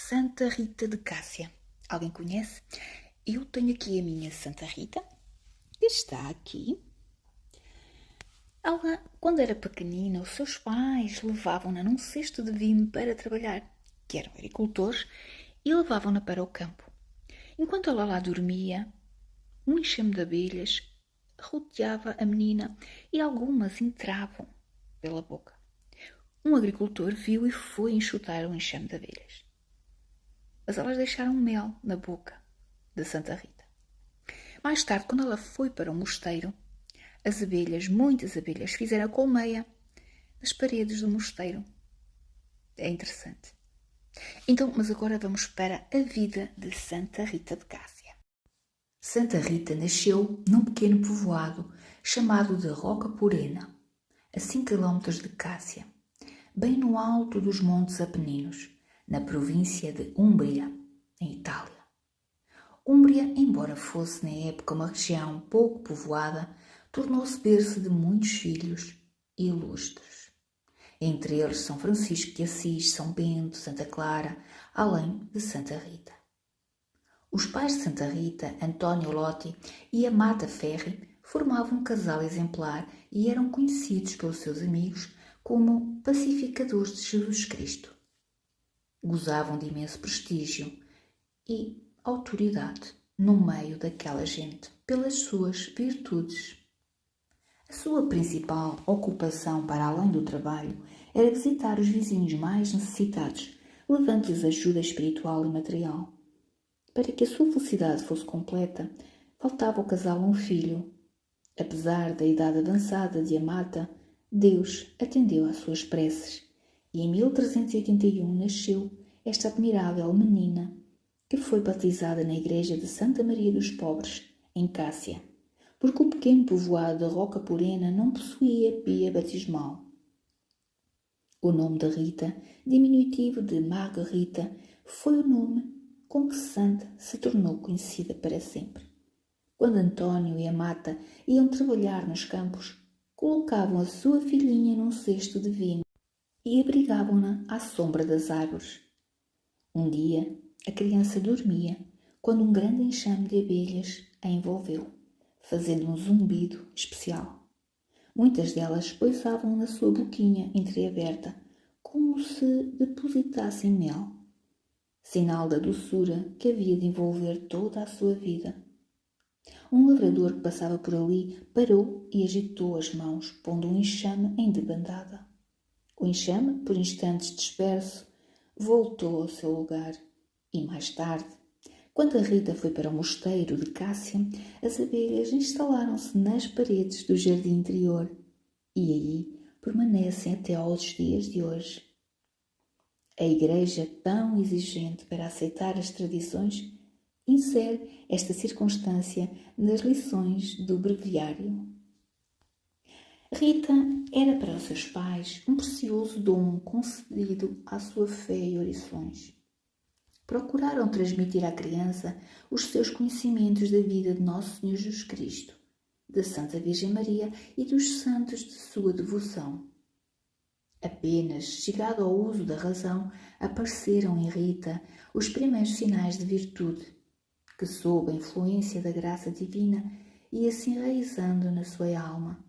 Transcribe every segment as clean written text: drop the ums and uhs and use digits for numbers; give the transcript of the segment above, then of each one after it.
Santa Rita de Cássia. Alguém conhece? Eu tenho aqui a minha Santa Rita, que está aqui. Ela, quando era pequenina, os seus pais levavam-na num cesto de vime para trabalhar, que eram agricultores, e levavam-na para o campo. Enquanto ela lá dormia, um enxame de abelhas rodeava a menina e algumas entravam pela boca. Um agricultor viu e foi enxutar o enxame de abelhas. Mas elas deixaram mel na boca de Santa Rita. Mais tarde, quando ela foi para o mosteiro, as abelhas, muitas abelhas, fizeram a colmeia nas paredes do mosteiro. É interessante. Então, mas agora vamos para a vida de Santa Rita de Cássia. Santa Rita nasceu num pequeno povoado chamado de Roca Purena, a 5 km de Cássia, bem no alto dos Montes Apeninos, na província de Úmbria, em Itália. Úmbria, embora fosse na época uma região pouco povoada, tornou-se berço de muitos filhos ilustres. Entre eles São Francisco de Assis, São Bento, Santa Clara, além de Santa Rita. Os pais de Santa Rita, António Lotti e Amata Ferri, formavam um casal exemplar e eram conhecidos pelos seus amigos como pacificadores de Jesus Cristo. Gozavam de imenso prestígio e autoridade no meio daquela gente pelas suas virtudes. A sua principal ocupação para além do trabalho era visitar os vizinhos mais necessitados, levando-lhes ajuda espiritual e material. Para que a sua felicidade fosse completa, faltava ao casal um filho. Apesar da idade avançada de Amata, Deus atendeu às suas preces e em 1381 nasceu esta admirável menina, que foi batizada na igreja de Santa Maria dos Pobres, em Cássia, porque o pequeno povoado de Roca Purena não possuía pia batismal. O nome de Rita, diminutivo de Margarita, foi o nome com que Santa se tornou conhecida para sempre. Quando António e Amata iam trabalhar nos campos, colocavam a sua filhinha num cesto de vime e abrigavam-na à sombra das árvores. Um dia, a criança dormia quando um grande enxame de abelhas a envolveu, fazendo um zumbido especial. Muitas delas pousavam na sua boquinha entreaberta, como se depositassem mel, sinal da doçura que havia de envolver toda a sua vida. Um lavrador que passava por ali parou e agitou as mãos, pondo um enxame em debandada. O enxame, por instantes disperso, voltou ao seu lugar e, mais tarde, quando a Rita foi para o mosteiro de Cássia, as abelhas instalaram-se nas paredes do jardim interior e aí permanecem até aos dias de hoje. A Igreja, tão exigente para aceitar as tradições, insere esta circunstância nas lições do breviário. Rita era para os seus pais um precioso dom concedido à sua fé e orações. Procuraram transmitir à criança os seus conhecimentos da vida de Nosso Senhor Jesus Cristo, da Santa Virgem Maria e dos santos de sua devoção. Apenas, chegado ao uso da razão, apareceram em Rita os primeiros sinais de virtude, que sob a influência da graça divina ia se enraizando na sua alma.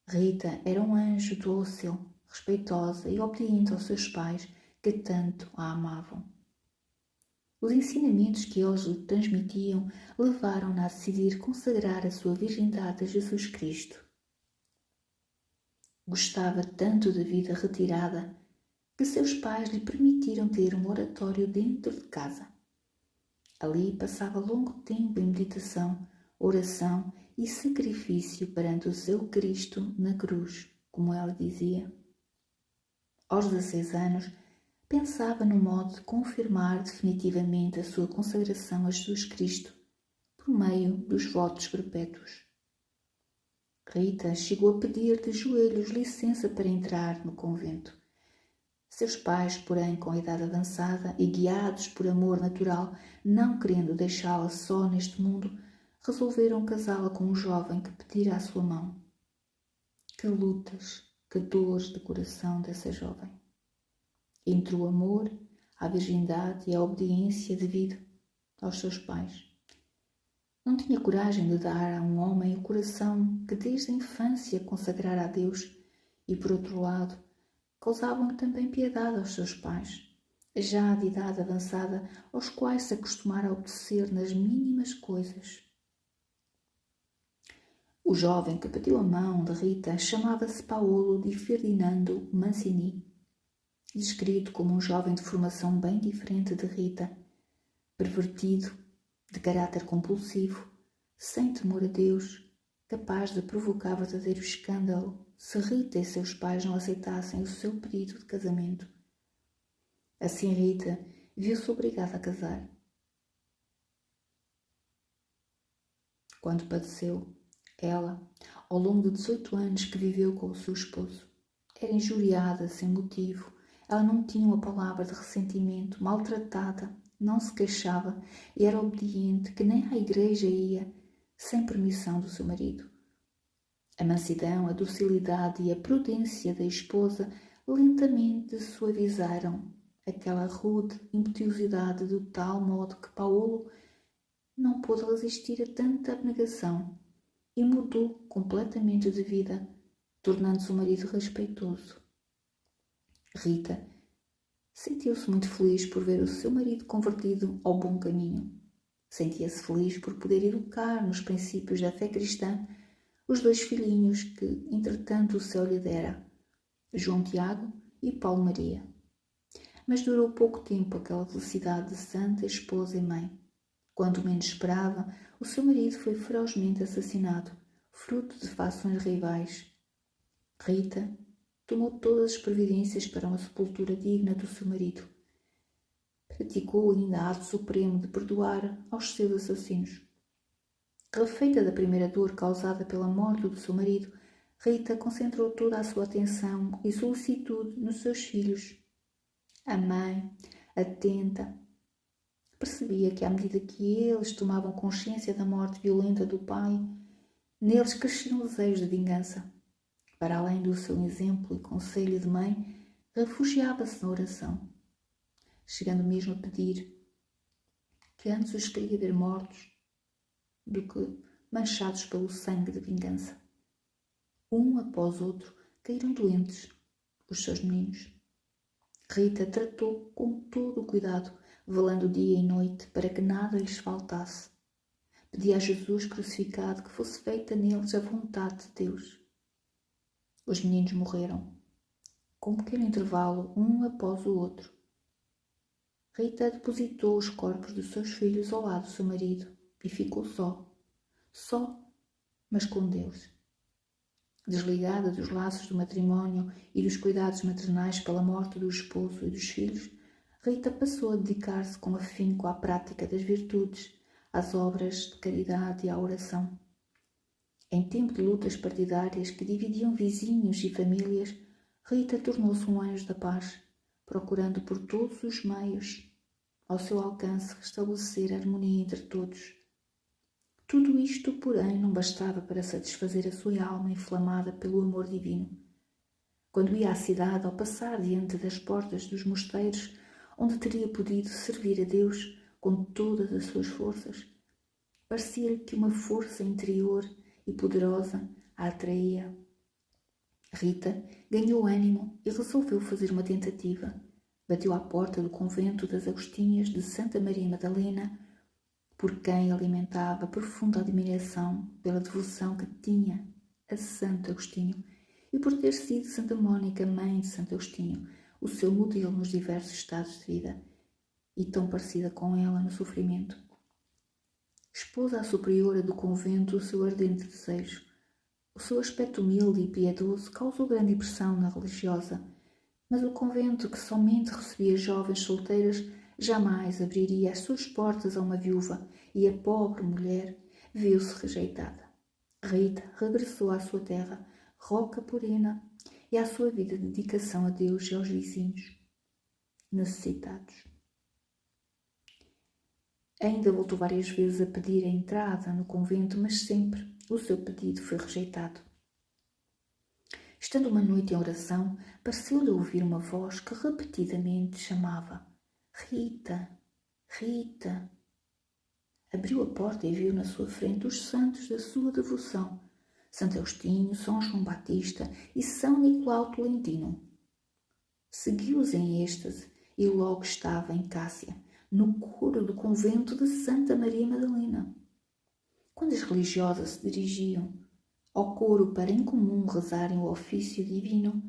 Rita era um anjo dócil, respeitosa e obediente aos seus pais que tanto a amavam. Os ensinamentos que eles lhe transmitiam levaram-na a decidir consagrar a sua virgindade a Jesus Cristo. Gostava tanto da vida retirada que seus pais lhe permitiram ter um oratório dentro de casa. Ali passava longo tempo em meditação, oração e sacrifício perante o seu Cristo na cruz, como ela dizia. Aos 16 anos, pensava no modo de confirmar definitivamente a sua consagração a Jesus Cristo por meio dos votos perpétuos. Rita chegou a pedir de joelhos licença para entrar no convento. Seus pais, porém, com a idade avançada e guiados por amor natural, não querendo deixá-la só neste mundo, resolveram casá-la com um jovem que pedira a sua mão. Que lutas, que dores de coração dessa jovem! Entre o amor, à virgindade e à obediência devida aos seus pais. Não tinha coragem de dar a um homem o coração que desde a infância consagrara a Deus e, por outro lado, causavam também piedade aos seus pais, já de idade avançada, aos quais se acostumara a obedecer nas mínimas coisas. O jovem que pediu a mão de Rita chamava-se Paolo di Ferdinando Mancini, descrito como um jovem de formação bem diferente de Rita, pervertido, de caráter compulsivo, sem temor a Deus, capaz de provocar verdadeiro escândalo se Rita e seus pais não aceitassem o seu pedido de casamento. Assim Rita viu-se obrigada a casar. Quando padeceu, ela, ao longo de 18 anos que viveu com o seu esposo, era injuriada sem motivo. Ela não tinha uma palavra de ressentimento, maltratada, não se queixava e era obediente, que nem à igreja ia, sem permissão do seu marido. A mansidão, a docilidade e a prudência da esposa lentamente suavizaram aquela rude impetuosidade de tal modo que Paolo não pôde resistir a tanta abnegação e mudou completamente de vida, tornando-se um marido respeitoso. Rita sentiu-se muito feliz por ver o seu marido convertido ao bom caminho. Sentia-se feliz por poder educar nos princípios da fé cristã os 2 filhinhos que, entretanto, o céu lhe dera, João Tiago e Paulo Maria. Mas durou pouco tempo aquela felicidade de santa esposa e mãe. Quando menos esperava, o seu marido foi ferozmente assassinado, fruto de fações rivais. Rita tomou todas as providências para uma sepultura digna do seu marido. Praticou ainda ato supremo de perdoar aos seus assassinos. Refeita da primeira dor causada pela morte do seu marido, Rita concentrou toda a sua atenção e solicitude nos seus filhos. A mãe, atenta, percebia que à medida que eles tomavam consciência da morte violenta do pai, neles crescia um desejo de vingança. Para além do seu exemplo e conselho de mãe, refugiava-se na oração, chegando mesmo a pedir que antes os queria ver mortos do que manchados pelo sangue de vingança. Um após outro caíram doentes os seus meninos. Rita tratou com todo o cuidado, velando dia e noite para que nada lhes faltasse. Pedia a Jesus crucificado que fosse feita neles a vontade de Deus. Os meninos morreram, com um pequeno intervalo, um após o outro. Rita depositou os corpos dos seus filhos ao lado do seu marido e ficou só, mas com Deus. Desligada dos laços do matrimónio e dos cuidados maternais pela morte do esposo e dos filhos, Rita passou a dedicar-se com afinco à prática das virtudes, às obras de caridade e à oração. Em tempo de lutas partidárias que dividiam vizinhos e famílias, Rita tornou-se um anjo da paz, procurando por todos os meios ao seu alcance restabelecer a harmonia entre todos. Tudo isto, porém, não bastava para satisfazer a sua alma inflamada pelo amor divino. Quando ia à cidade, ao passar diante das portas dos mosteiros, onde teria podido servir a Deus com todas as suas forças, parecia-lhe que uma força interior e poderosa a atraía. Rita ganhou ânimo e resolveu fazer uma tentativa. Bateu à porta do convento das Agostinhas de Santa Maria Madalena, por quem alimentava profunda admiração pela devoção que tinha a Santo Agostinho e por ter sido Santa Mónica, mãe de Santo Agostinho, o seu modelo nos diversos estados de vida, e tão parecida com ela no sofrimento. Expôs à superiora do convento o seu ardente desejo. O seu aspecto humilde e piedoso causou grande impressão na religiosa, mas o convento, que somente recebia jovens solteiras, jamais abriria as suas portas a uma viúva, e a pobre mulher viu-se rejeitada. Rita regressou à sua terra, roca purina, e à sua vida de dedicação a Deus e aos vizinhos necessitados. Ainda voltou várias vezes a pedir a entrada no convento, mas sempre o seu pedido foi rejeitado. Estando uma noite em oração, pareceu-lhe ouvir uma voz que repetidamente chamava: Rita, Rita. Abriu a porta e viu na sua frente os santos da sua devoção, Santo Agostinho, São João Batista e São Nicolau Tolentino. Seguiu-os em êxtase e logo estava em Cássia, no coro do convento de Santa Maria Madalena. Quando as religiosas se dirigiam ao coro para em comum rezarem o ofício divino,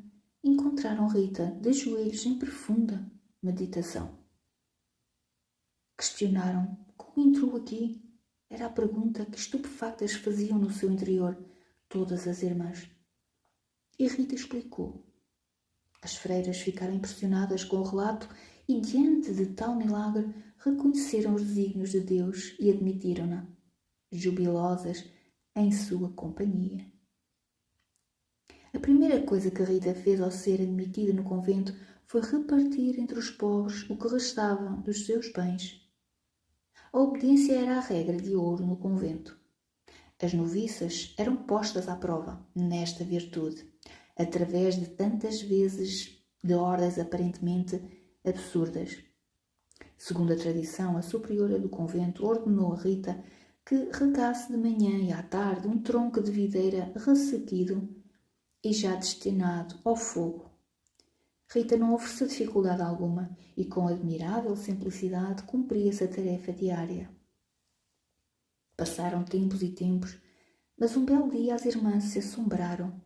encontraram Rita de joelhos em profunda meditação. Questionaram como entrou aqui. Era a pergunta que estupefactas faziam no seu interior todas as irmãs. E Rita explicou. As freiras ficaram impressionadas com o relato e, diante de tal milagre, reconheceram os desígnios de Deus e admitiram-na, jubilosas em sua companhia. A primeira coisa que Rita fez ao ser admitida no convento foi repartir entre os pobres o que restava dos seus bens. A obediência era a regra de ouro no convento. As noviças eram postas à prova nesta virtude, através de tantas vezes de ordens aparentemente absurdas. Segundo a tradição, a superiora do convento ordenou a Rita que regasse de manhã e à tarde um tronco de videira ressequido e já destinado ao fogo. Rita não ofereceu dificuldade alguma e com admirável simplicidade cumpria essa tarefa diária. Passaram tempos e tempos, mas um belo dia as irmãs se assombraram.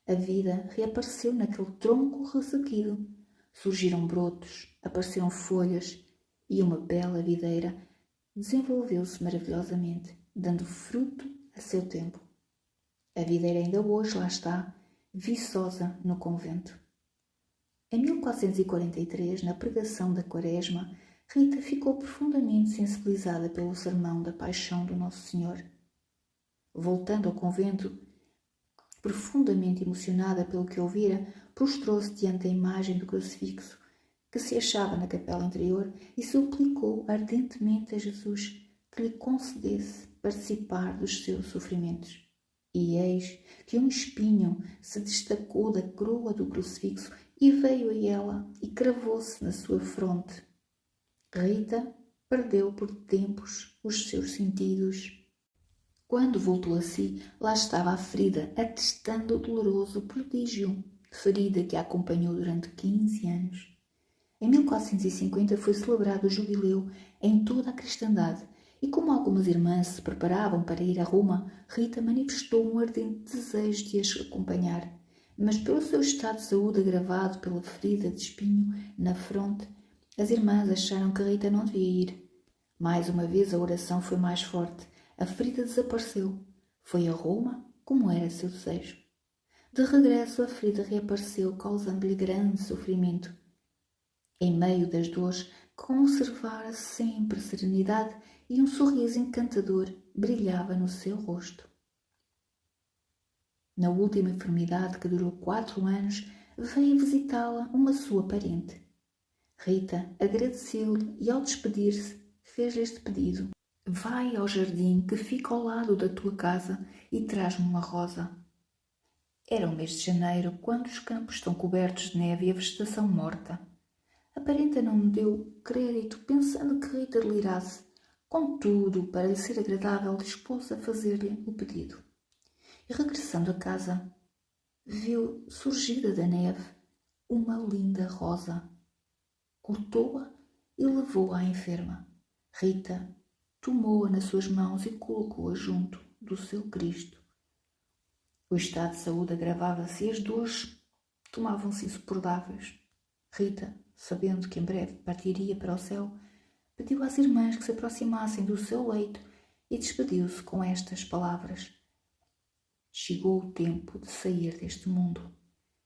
A vida reapareceu naquele tronco ressequido. Surgiram brotos, apareceram folhas e uma bela videira desenvolveu-se maravilhosamente, dando fruto a seu tempo. A videira ainda hoje lá está, viçosa no convento. Em 1443, na pregação da Quaresma, Rita ficou profundamente sensibilizada pelo sermão da Paixão do Nosso Senhor. Voltando ao convento, profundamente emocionada pelo que ouvira, prostrou-se diante da imagem do crucifixo que se achava na capela interior e suplicou ardentemente a Jesus que lhe concedesse participar dos seus sofrimentos. E eis que um espinho se destacou da coroa do crucifixo e veio a ela e cravou-se na sua fronte. Rita perdeu por tempos os seus sentidos. Quando voltou a si, lá estava a ferida, atestando o doloroso prodígio, ferida que a acompanhou durante 15 anos. Em 1450 foi celebrado o jubileu em toda a cristandade e como algumas irmãs se preparavam para ir a Roma, Rita manifestou um ardente desejo de as acompanhar. Mas pelo seu estado de saúde agravado pela ferida de espinho na fronte, as irmãs acharam que Rita não devia ir. Mais uma vez a oração foi mais forte. A ferida desapareceu. Foi a Roma, como era seu desejo. De regresso, a ferida reapareceu, causando-lhe grande sofrimento. Em meio das dores, conservara sempre serenidade e um sorriso encantador brilhava no seu rosto. Na última enfermidade, que durou 4 anos, veio visitá-la uma sua parente. Rita agradeceu-lhe e, ao despedir-se, fez-lhe este pedido. Vai ao jardim que fica ao lado da tua casa e traz-me uma rosa. Era o mês de janeiro, quando os campos estão cobertos de neve e a vegetação morta. A parenta não me deu crédito, pensando que Rita delirasse. Contudo, para lhe ser agradável, dispôs a fazer-lhe o pedido. E regressando a casa, viu surgida da neve uma linda rosa. Cortou-a e levou-a à enferma. Rita tomou-a nas suas mãos e colocou-a junto do seu Cristo. O estado de saúde agravava-se e as dores tomavam-se insuportáveis. Rita, sabendo que em breve partiria para o céu, pediu às irmãs que se aproximassem do seu leito e despediu-se com estas palavras. Chegou o tempo de sair deste mundo.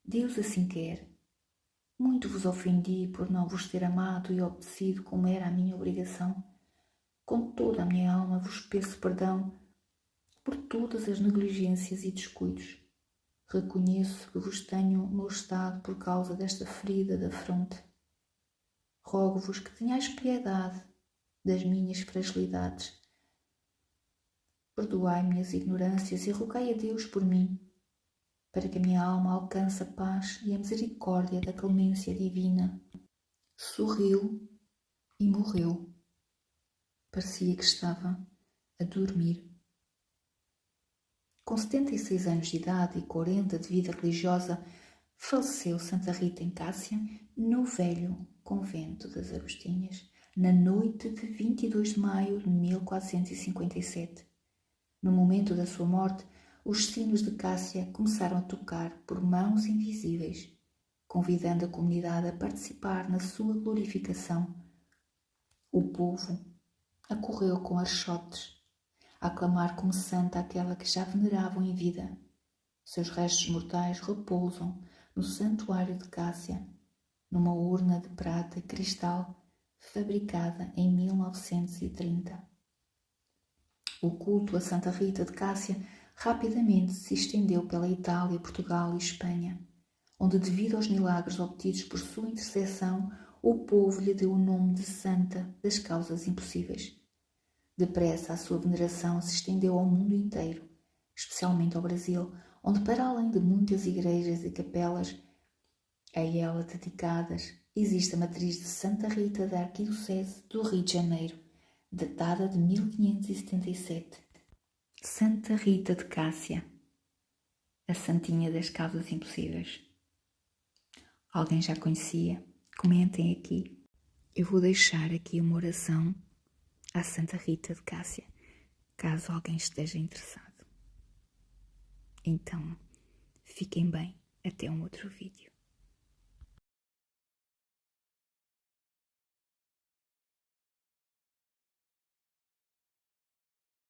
Deus assim quer. Muito vos ofendi por não vos ter amado e obedecido como era a minha obrigação. Com toda a minha alma vos peço perdão por todas as negligências e descuidos. Reconheço que vos tenho molestado por causa desta ferida da fronte. Rogo-vos que tenhais piedade das minhas fragilidades. Perdoai minhas ignorâncias e rogai a Deus por mim, para que a minha alma alcance a paz e a misericórdia da clemência divina. Sorriu e morreu. Parecia que estava a dormir. Com 76 anos de idade e 40 de vida religiosa, faleceu Santa Rita em Cássia, no velho convento das Agostinhas, na noite de 22 de maio de 1457. No momento da sua morte, os sinos de Cássia começaram a tocar por mãos invisíveis, convidando a comunidade a participar na sua glorificação. O povo acorreu com archotes, a aclamar como santa aquela que já veneravam em vida. Seus restos mortais repousam no santuário de Cássia, numa urna de prata e cristal fabricada em 1930. O culto a Santa Rita de Cássia rapidamente se estendeu pela Itália, Portugal e Espanha, onde, devido aos milagres obtidos por sua intercessão, o povo lhe deu o nome de Santa das Causas Impossíveis. Depressa, a sua veneração se estendeu ao mundo inteiro, especialmente ao Brasil, onde, para além de muitas igrejas e capelas a ela dedicadas, existe a matriz de Santa Rita da Arquidiocese do Rio de Janeiro, datada de 1577. Santa Rita de Cássia, a santinha das causas impossíveis. Alguém já conhecia? Comentem aqui. Eu vou deixar aqui uma oração à Santa Rita de Cássia, caso alguém esteja interessado. Então, fiquem bem. Até um outro vídeo.